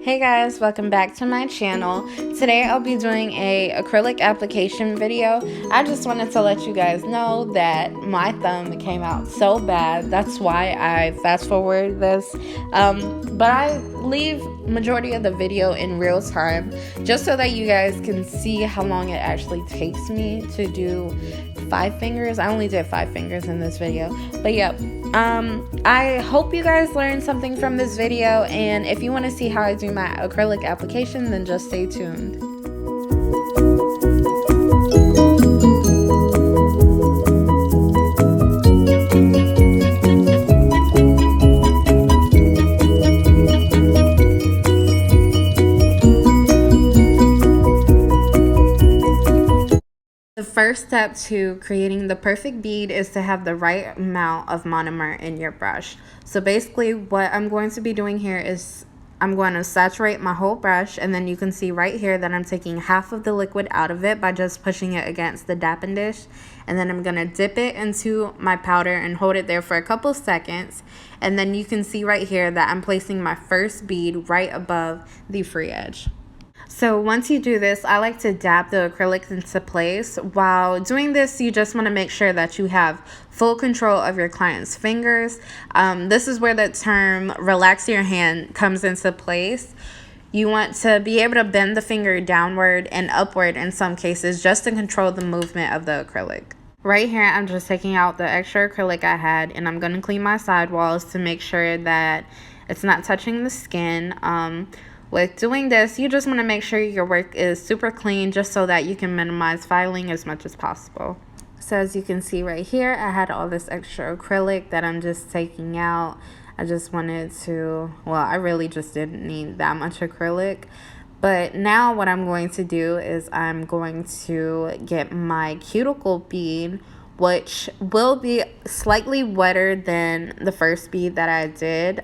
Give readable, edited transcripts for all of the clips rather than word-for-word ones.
Hey guys, welcome back to my channel. Today I'll be doing a acrylic application video. I just wanted to let you guys know that my thumb came out so bad. That's why I fast forward this. But I leave majority of the video in real time just so that you guys can see how long it actually takes me to do 5 fingers. I only did 5 fingers in this video. But yeah, I hope you guys learned something from this video, and if you want to see how I do my acrylic application, then just stay tuned. The first step to creating the perfect bead is to have the right amount of monomer in your brush. So basically what I'm going to be doing here is I'm going to saturate my whole brush, and then you can see right here that I'm taking half of the liquid out of it by just pushing it against the dapping dish, and then I'm going to dip it into my powder and hold it there for a couple seconds, and then you can see right here that I'm placing my first bead right above the free edge. So once you do this, I like to dab the acrylic into place. While doing this, you just want to make sure that you have full control of your client's fingers. This is where the term relax your hand comes into place. You want to be able to bend the finger downward and upward in some cases just to control the movement of the acrylic. Right here, I'm just taking out the extra acrylic I had, and I'm going to clean my sidewalls to make sure that it's not touching the skin. With doing this, you just want to make sure your work is super clean just so that you can minimize filing as much as possible. So as you can see right here, I had all this extra acrylic that I'm just taking out. I just wanted to, well, I really just didn't need that much acrylic. But now what I'm going to do is I'm going to get my cuticle bead, which will be slightly wetter than the first bead that I did.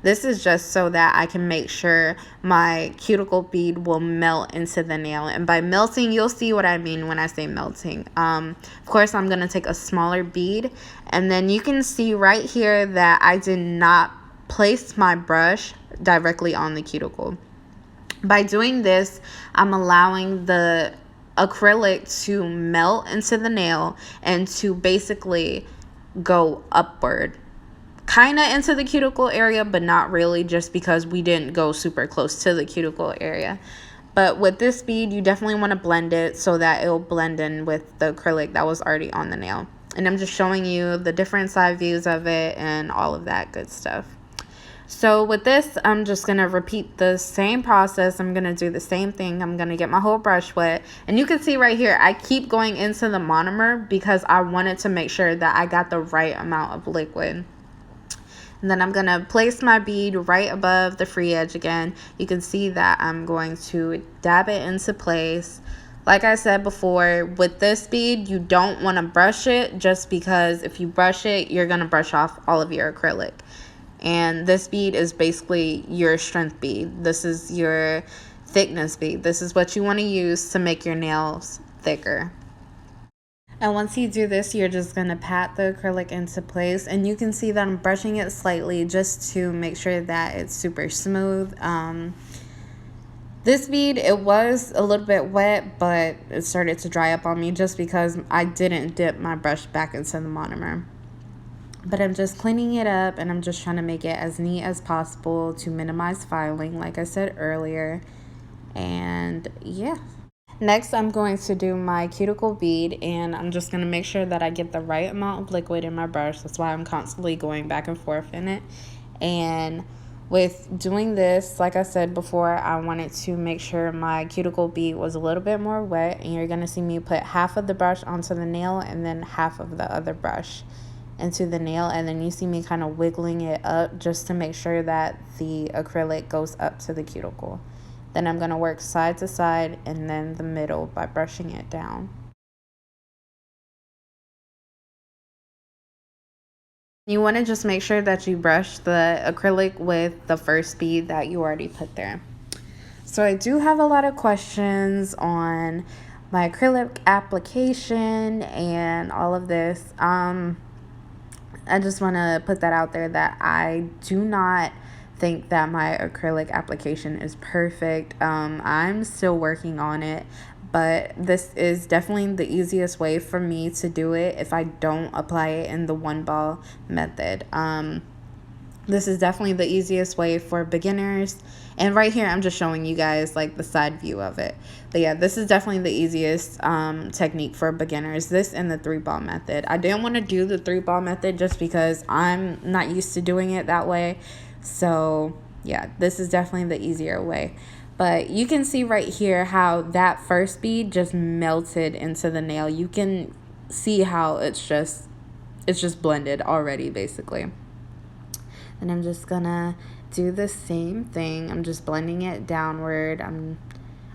This is just so that I can make sure my cuticle bead will melt into the nail. And by melting, you'll see what I mean when I say melting. Of course, I'm going to take a smaller bead. And then you can see right here that I did not place my brush directly on the cuticle. By doing this, I'm allowing the acrylic to melt into the nail and to basically go upward, kind of into the cuticle area, but not really, just because we didn't go super close to the cuticle area. But with this bead, you definitely want to blend it so that it'll blend in with the acrylic that was already on the nail. And I'm just showing you the different side views of it and all of that good stuff. So with this, I'm just going to repeat the same process. I'm going to do the same thing. I'm going to get my whole brush wet. And you can see right here, I keep going into the monomer because I wanted to make sure that I got the right amount of liquid. And then I'm going to place my bead right above the free edge again. You can see that I'm going to dab it into place. Like I said before, with this bead, you don't want to brush it, just because if you brush it, you're going to brush off all of your acrylic. And this bead is basically your strength bead. This is your thickness bead. This is what you want to use to make your nails thicker. And once you do this, you're just going to pat the acrylic into place. And you can see that I'm brushing it slightly just to make sure that it's super smooth. This bead, it was a little bit wet, but it started to dry up on me just because I didn't dip my brush back into the monomer. But I'm just cleaning it up, and I'm just trying to make it as neat as possible to minimize filing, like I said earlier. And yeah. Next, I'm going to do my cuticle bead, and I'm just going to make sure that I get the right amount of liquid in my brush. That's why I'm constantly going back and forth in it. And with doing this, like I said before, I wanted to make sure my cuticle bead was a little bit more wet. And you're going to see me put half of the brush onto the nail and then half of the other brush into the nail, and then you see me kind of wiggling it up just to make sure that the acrylic goes up to the cuticle. Then I'm going to work side to side and then the middle by brushing it down. You want to just make sure that you brush the acrylic with the first bead that you already put there. So I do have a lot of questions on my acrylic application and all of this. I just want to put that out there that I do not think that my acrylic application is perfect. I'm still working on it, but this is definitely the easiest way for me to do it if I don't apply it in the one ball method. This is definitely the easiest way for beginners. And right here, I'm just showing you guys like the side view of it. But yeah, this is definitely the easiest technique for beginners. This and the 3-ball method. I didn't want to do the 3-ball method just because I'm not used to doing it that way. So yeah, this is definitely the easier way. But you can see right here how that first bead just melted into the nail. You can see how it's just blended already, basically. And I'm just gonna do the same thing. I'm just blending it downward.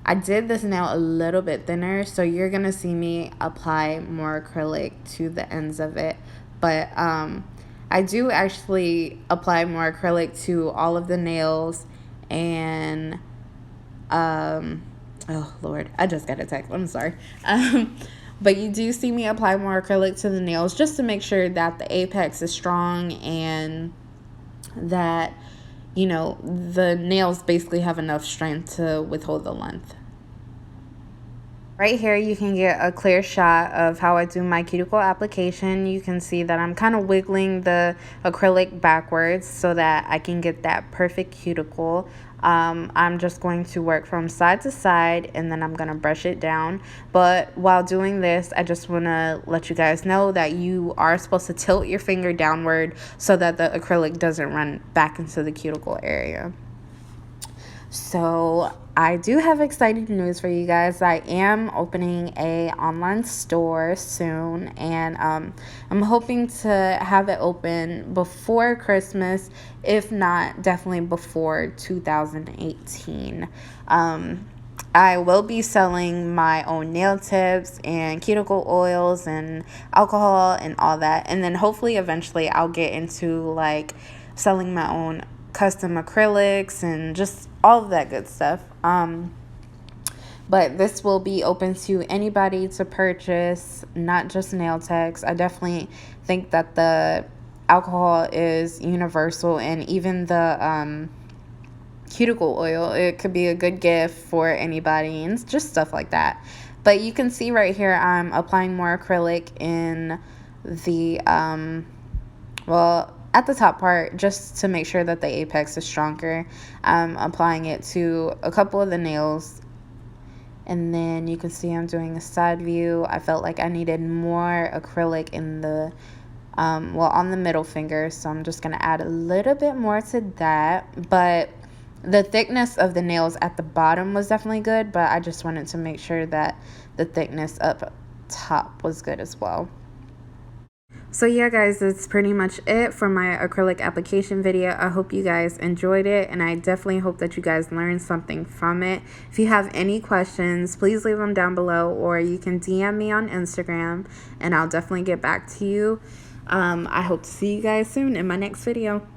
I did this nail a little bit thinner, so you're gonna see me apply more acrylic to the ends of it. But I do actually apply more acrylic to all of the nails. And oh Lord, I just got a text. I'm sorry. But you do see me apply more acrylic to the nails just to make sure that the apex is strong and that, you know, the nails basically have enough strength to withhold the length. Right here, you can get a clear shot of how I do my cuticle application. You can see that I'm kind of wiggling the acrylic backwards so that I can get that perfect cuticle. I'm just going to work from side to side, and then I'm going to brush it down. But while doing this, I just want to let you guys know that you are supposed to tilt your finger downward so that the acrylic doesn't run back into the cuticle area. So I do have exciting news for you guys. I am opening a online store soon, and I'm hoping to have it open before Christmas, if not definitely before 2018. I will be selling my own nail tips and cuticle oils and alcohol and all that, and then hopefully eventually I'll get into like selling my own custom acrylics and just all of that good stuff. But this will be open to anybody to purchase, not just nail techs. I definitely think that the alcohol is universal, and even the cuticle oil, it could be a good gift for anybody, and just stuff like that. But you can see right here I'm applying more acrylic in the well, at the top part, just to make sure that the apex is stronger. I'm applying it to a couple of the nails, and then you can see I'm doing a side view. I felt like I needed more acrylic in the well, on the middle finger, so I'm just gonna add a little bit more to that. But the thickness of the nails at the bottom was definitely good, but I just wanted to make sure that the thickness up top was good as well. So yeah guys, that's pretty much it for my acrylic application video. I hope you guys enjoyed it, and I definitely hope that you guys learned something from it. If you have any questions, please leave them down below, or you can DM me on Instagram and I'll definitely get back to you. I hope to see you guys soon in my next video.